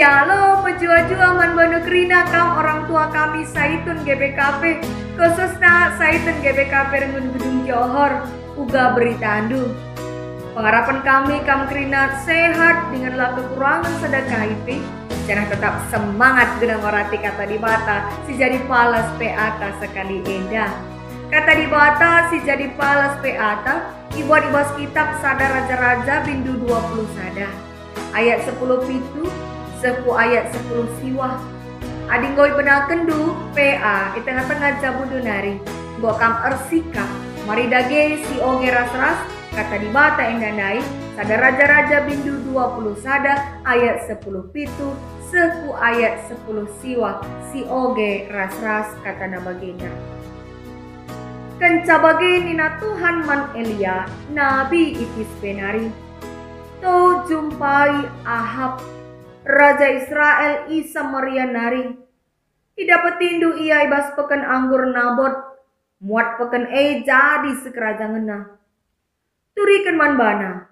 Shalom, pejua-jua man banu kerina kam orang tua kami Saitun GBKP, khususnya Saitun GBKP Rengun Gedung Johor, uga berita andu. Pengharapan kami kam kerina sehat dengan la kekurangan sedekah itu, jangan tetap semangat dengan orati kata di bata si jadi palas peata sekali eda. Kata di bata si jadi palas peata, ibuat ibas kitab Sada Raja-Raja bindu 20 sada. Ayat 10 pitu, sepu ayat 10 siwah. Adinggoi benaken du PA di tengah-tengah jabu dunari. Gua kam ersika, mari dage si oge ras-ras, kata di bata endandai, Sada Raja-Raja bindu 20 sada, ayat 10 pitu, sepu ayat 10 siwah, si oge ras-ras kata nabagenda. Kenca bagi nina Tuhan man Elia, Nabi itis penari. To jumpai Ahab, Raja Israel i Samaria nari. Ida petindu ia ibas peken anggur Nabot, muat peken jadi sekerajangenna. Turikan man bana,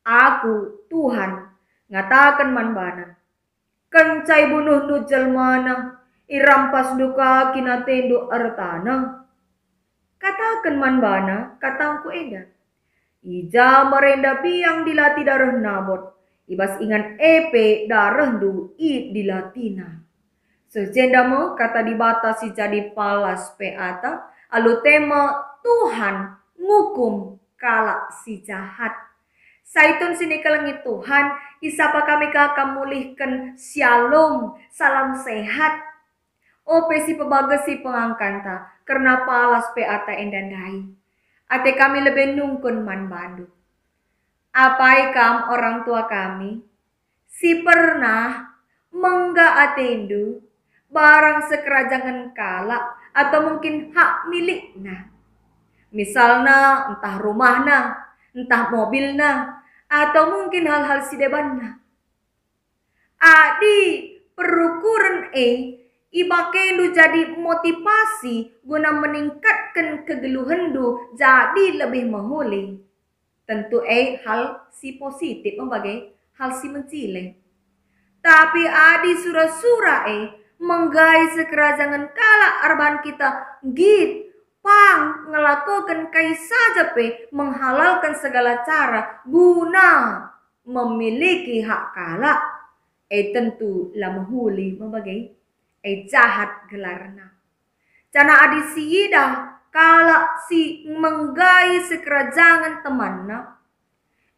aku Tuhan ngatakan man bana. Kencai bunuh nu jelmana, irampas duka kina tendu ertana. Katakan man bana, katangku eda. Ija merenda biang dilati darah Nabot, ibas ingan epe darah du i dilatina. Sejendamo kata dibatasi jadi palas peata, alu tema Tuhan ngukum kalak si jahat. Saitun sini kelengit Tuhan, isapa kami kakak mulihkan shalom, salam sehat. Ope si pebagasi pengangkanta, karena palas peata endandai. Ate kami lebih nungkun man bandu. Apai kam orang tua kami, si pernah mengga atendu barang sekerajangan kala atau mungkin hak milikna. Misalnya entah rumahna, entah mobilna, atau mungkin hal-hal si debanna. Adi perukuran ibakendu jadi motivasi guna meningkatkan kegeluhendu jadi lebih mahuli. Tentu hal si positif membagai hal si mencile. Tapi adi surah-surah menggai sekerajangan kala arban kita git pang ngelakukan kai saja menghalalkan segala cara guna memiliki hak kala tentu lah mahuli membagai jahat gelarna. Cana adi siida kala si menggai sekerajangan temanna.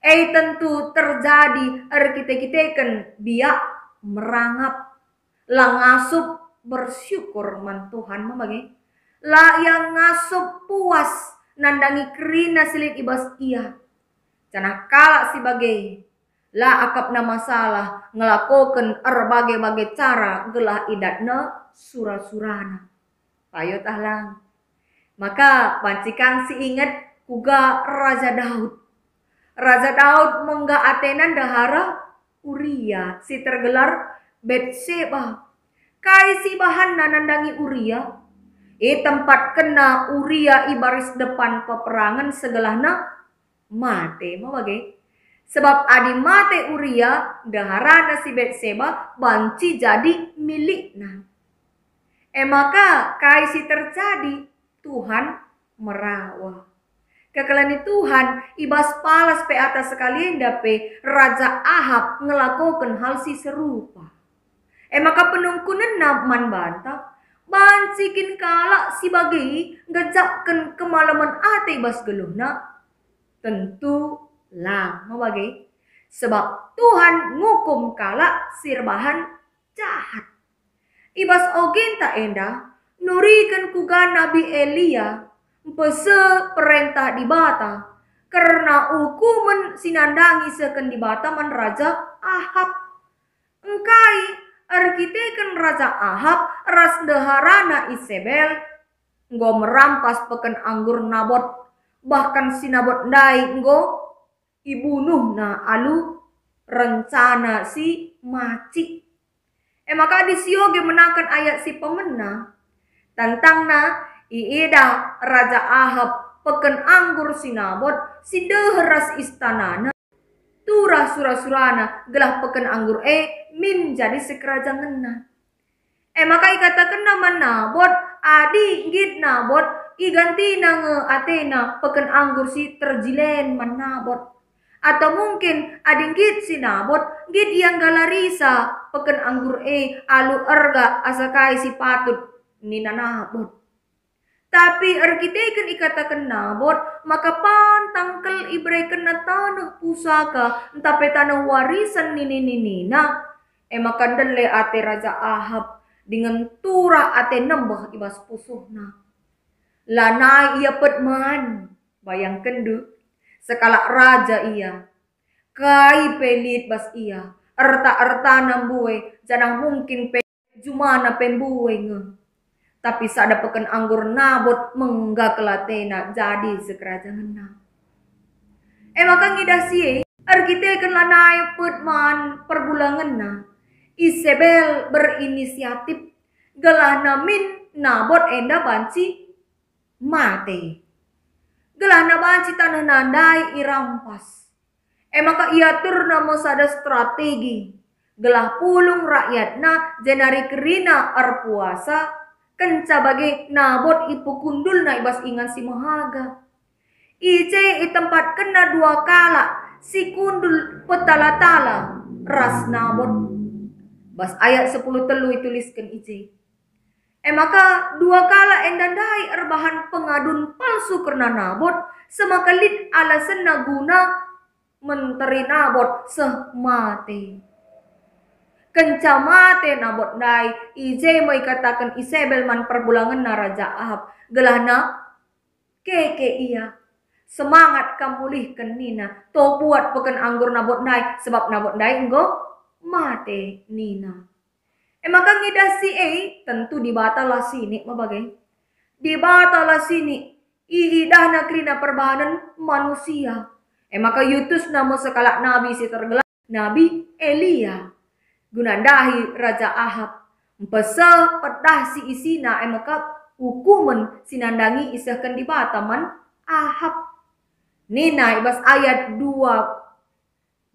Tentu terjadi kita-kitakan biak merangap. Langasup bersyukur man Tuhan membagai. La yang ngasup puas nandangi kerina silit ibas ia. Cana kala si bagai. La akapna masalah ngelakukan berbagai-bagai cara gelah idatna surah-surana. Payo tahlang. Maka pancikan si ingat kuga Raja Daud. Raja Daud mengga atenan dahara Uria si tergelar Betseba. Kai si bahan nandangi Uria. Tempat kena Uria ibaris depan peperangan segelahna mate mau bagai. Sebab adi mate Uria daharana si Betseba banci jadi milikna. Maka kai si terjadi Tuhan merawah. Kekelani Tuhan ibas palas pe atas sekalian dape Raja Ahab ngelakukan hal si serupa. Maka penungkunan man bantah bancikin kala si bagi ngejapkan kemalaman ate ibas geluhna. Tentu lah membagai sebab Tuhan ngukum kala sirbahan jahat. Ibas ogen tak endah nurikan kuga Nabi Elia pese perintah di bata karena hukuman sinandangi seken di bata man Raja Ahab. Engkai arkitekan Raja Ahab ras deharana Isabel nggo merampas peken anggur Nabot, bahkan si Nabot ndai nggo ibunuh na alu rencana si maci. Maka di sioge menangkan ayat si pemena tentang na iida Raja Ahab peken anggur si Nabot si deheras istanana turah sura-surana gelah peken anggur min jadi sekerajaan ngena. Maka ikatakan nama nabot adi git nabot iganti nge atena peken anggur si terjilen manabot. Atau mungkin ading git si nabot git yang galarisa peken anggur alu erga asakai si patut nina nabot. Tapi arkiteken ikatakan nabot maka pantangkel ibreken na tanah pusaka entape tanah warisan nina. Maka dele ate Raja Ahab dengan tura ate nembah ibas pusuhna. Lana ia petman, bayangkan du, sekala raja ia, kai pelit bas ia, erta nambue, jangan mungkin jumana pembue nge. Tapi sada peken anggur nabot menggak kelatena jadi sekerajaan na. Maka ngidasi arkiteken lanai petman perbulangan na. Isabel berinisiatif gelah namin nabot enda banci mate. Gelah na banci tanah nandai irampas. Maka ia tur nama sada strategi. Gelah pulung rakyat na jenari kerina arpuasa kenca bagi nabot ipu kundul na ibas ingan si mahaga. Ije tempat kena 2 kala si kundul petala-tala ras nabot. Bas ayat 10 telu ituliskan ije. Maka 2 kala endandai erbahan pengadun palsu kerna nabot semakalit alasan naguna menteri nabot semate. Kenca mate nabot dai ije mau katakan Isabel man perbulangan na Raja Ahab gelahna keke iya semangat kamulihkan nina to buat peken anggur nabot dai sebab nabot dai enggo mate nina. Maka ngidasi tentu dibatala sini mabagai. Dibatala sini iidah na krina perbahanan manusia. Maka yutus nama sekala nabi si tergelar Nabi Elia. Gunandahi Raja Ahab. Mpesa pedah si isina maka hukuman sinandangi isahkan dibataman Ahab. Nina ibas ayat 2.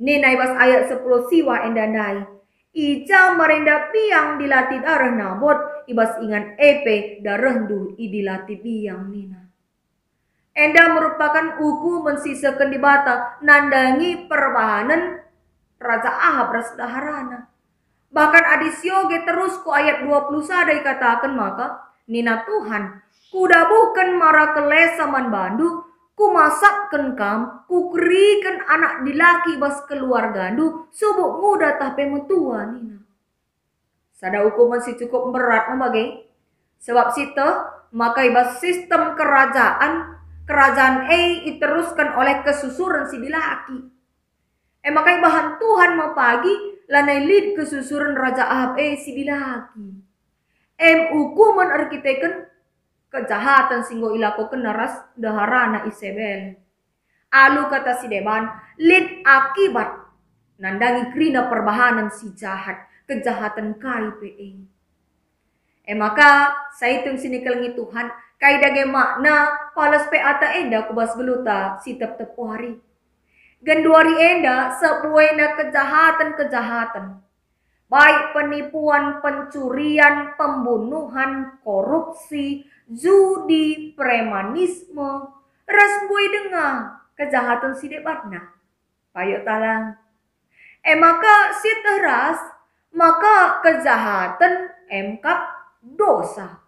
Nina ibas ayat 10 siwa endandai. Ija merenda piang dilatih darah nabot ibas ingan epe darah du idilatih piang nina. Enda merupakan hukuman sisakan dibata nandangi perbahanan Raja Ahab rasdaharana. Bahkan adisyoge terus ku ayat 20 sada dikatakan maka nina Tuhan kuda bukan mara kelesaman bandu ku masakkan kam, ku kerikan anak dilaki bas keluarga du, subuk muda tapi metua nina. Sada hukuman si cukup berat mabagai. Sebab sita maka ibas sistem kerajaan diteruskan oleh kesusuran si dilaki. Maka bahan Tuhan mapagi lanai lid kesusuran Raja Ahab si dilaki. Hukuman arkiteken kejahatan singgo ilakukan naras daharana Isabel. Alu kata si deban, lid akibat nandangi krina perbahanan si jahat, kejahatan KIPE. Maka saya hitung sini kelengi Tuhan, kaidage makna palas pe ata enda kubas geluta si tepu hari. Genduari enda sepuena kejahatan. Baik penipuan, pencurian, pembunuhan, korupsi, judi, premanisme, rasbui dengar kejahatan si debatna. Payo talang. Maka si teras, maka kejahatan emkap dosa.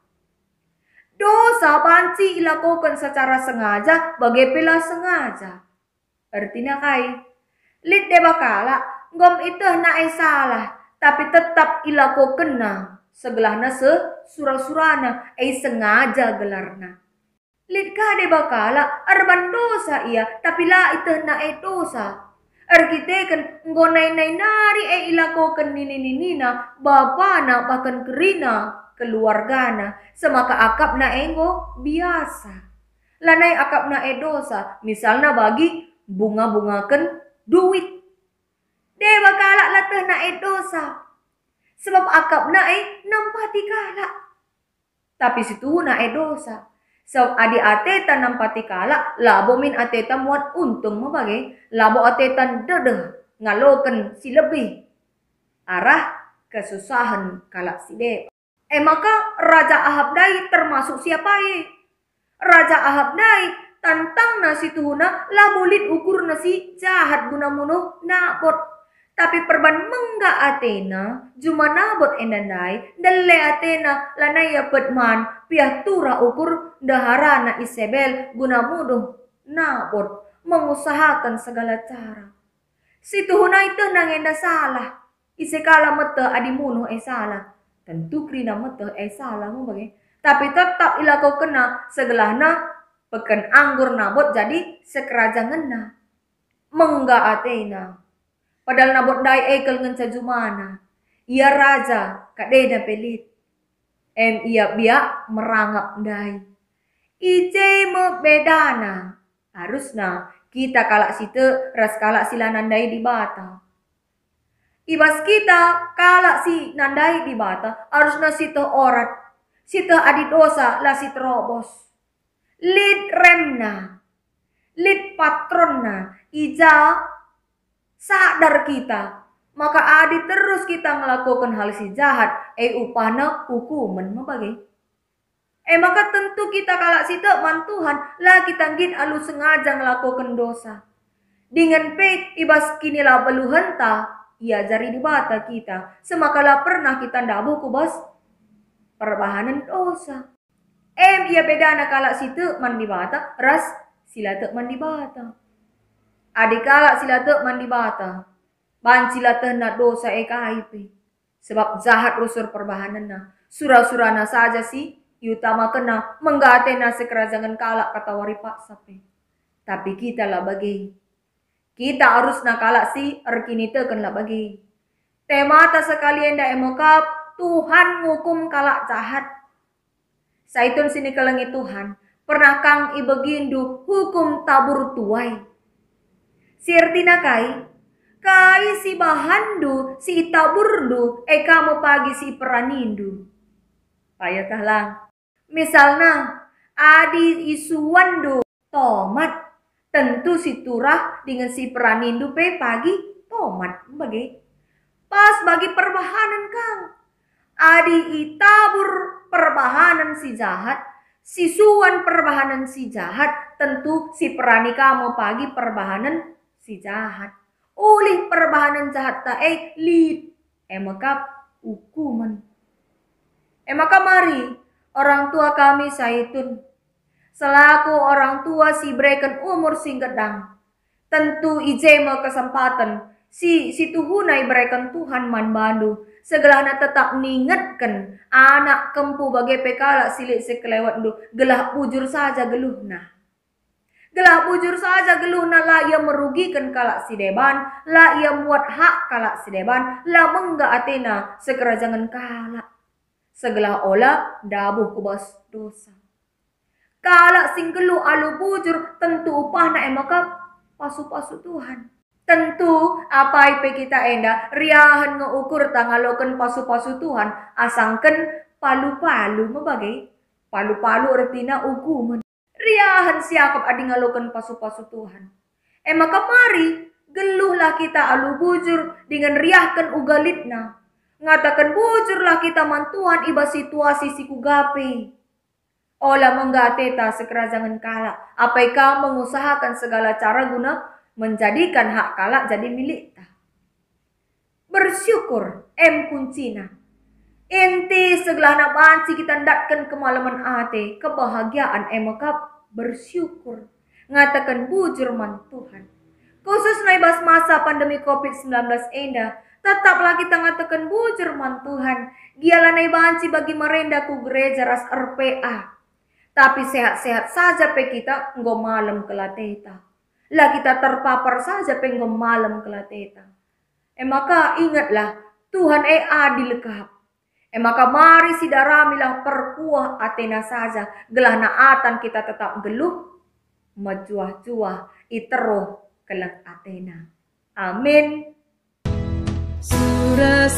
Dosa banci dilakukan secara sengaja, bagi pila sengaja. Artinya kai, lid debakala, ngom itu na salah. Tapi tetap ilakukan na segelahna surah-surana sengaja gelarna. Lid kade bakala arban dosa ia tapi la itu na dosa. Arkiteken ngonai nari ilakukan nina bapana bahkan kerina keluargana semaka akap na enggo biasa. Lanai akap na dosa misalnya bagi bunga-bungakan duit. Dewa kalak latah na dosa. Sebab akap na nampati kalak. Tapi situ na dosa. So adi ateta nampati kalak. Labo min ateta muat untung mabagai. Labo ateta dedeh ngaloken si lebih arah kesusahan kalak si depa. Maka Raja Ahab dai termasuk siapa ye? Raja Ahab dai tantang nasi tuhuna lah mulit ukur nasi jahat guna munuh Nabot. Tapi perban mengga Atena juma Nabot endandai dalle Atena lanaya petman piah tura ukur daharana Isabel guna munuh Nabot, mengusahakan segala cara. Si tuhuna itu nangenda salah. Isekala mete adi munuh salah. Tentu krina mete salah mau bagai. Tapi tetap ila kau kena segelahna peken anggur Nabot jadi sekerajanganna. Mengga Atena. Padahal Nabot dai ekel ngenca jumana. Ia raja kadeda pelit. Ia biak merangap dai. Ije me bedana. Harusna kita kalak situ ras kalak sila nandai di bata. Ibas kita kalak si nandai di bata harusna situ orat. Situ adi dosa lah situ robos. Lid remna. Lid patronna. Ija sadar kita. Maka adi terus kita melakukan hal si jahat. Upana hukuman mabagai. Maka tentu kita kalak situ man Tuhan lah kita ngin alu sengaja ngelakukan dosa. Dengan ibas kinilah beluhenta ia jari di bata kita. Semakala pernah kita ndabu kubas perbahanan dosa. Ia bedana kalak situ man di bata ras sila tek man di bata. Adik kalak sila tek man di bata. Bancila na dosa KIP. Sebab jahat rusur perbahanan na. Surah-surana saja sih. Utama kena menggatena sekerajangan kalak kata wari pak sape. Tapi kita lah bagi. Kita harus nakalak si erkini teken lah bagi. Temata sekalian da emokap Tuhan ngukum kalak jahat. Saitun sini kelengi Tuhan. Pernah kang ibegindu hukum tabur tuai. Si ertina kai. Kai si bahandu si taburdu kamu pagi si peranindu. Payatah lang. Misalnya, adi isuandu tomat. Tentu si turah dengan si peranindu pagi tomat. Bagi. Pas bagi perbahanan kang. Adi itabur perbahanan si jahat. Si suan perbahanan si jahat. Tentu si perani kamu pagi perbahanan si jahat. Ulih perbahanan jahat ta lid. Maka hukuman. Maka mari. Orang tua kami saitun. Selaku orang tua si berikan umur singgedang. Tentu ijema kesempatan. Si tuhunai berikan Tuhan man bandu. Segelahna tetap ningetkan. Anak kempu bagai pekala silik sekelewat du. Gelah bujur saja geluhna. Gelah bujur saja geluhna lah ia merugikan kalak si deban. Lah ia muat hak kalak si deban. Lah mengga Atena sekerajangan kalak. Segelah olah dabuh kubas dosa. Kalak sing gelu alu bujur tentu upahna maka pasu-pasu Tuhan. Tentu apa ipe kita enda riahan ngeukur tangaloken pasu-pasu Tuhan asangken palu-palu mabagai palu-palu artina hukuman. Riahan siakap adi ngaloken pasu-pasu Tuhan. Maka mari geluhlah kita alu bujur dengan riahkan ugalitna. Ngatakan bujurlah kita mantuan iba situasi si kugapi. Ola menggateta sekerajangan kalak. Apakah mengusahakan segala cara guna menjadikan hak kalak jadi milik ta. Bersyukur kuncina. Inti segelahna banci kita ndatkan kemalaman ate. Kebahagiaan maka bersyukur. Ngatakan bujur man Tuhan. Khusus naibas masa pandemi COVID-19 enda. Tetaplah kita ngatakan bujur man Tuhan. Gialah banci bagi merenda ku gereja ras RPA. Tapi sehat-sehat saja pe kita nggo malam kelateta. Lah kita terpapar saja pe nggo malam kelateta. Maka ingatlah Tuhan adil lekap. Maka mari sidaramilah perkuah Atena saja. Gelah naatan kita tetap geluh. Majuah-juah iteroh kelak Atena. Amin. Surah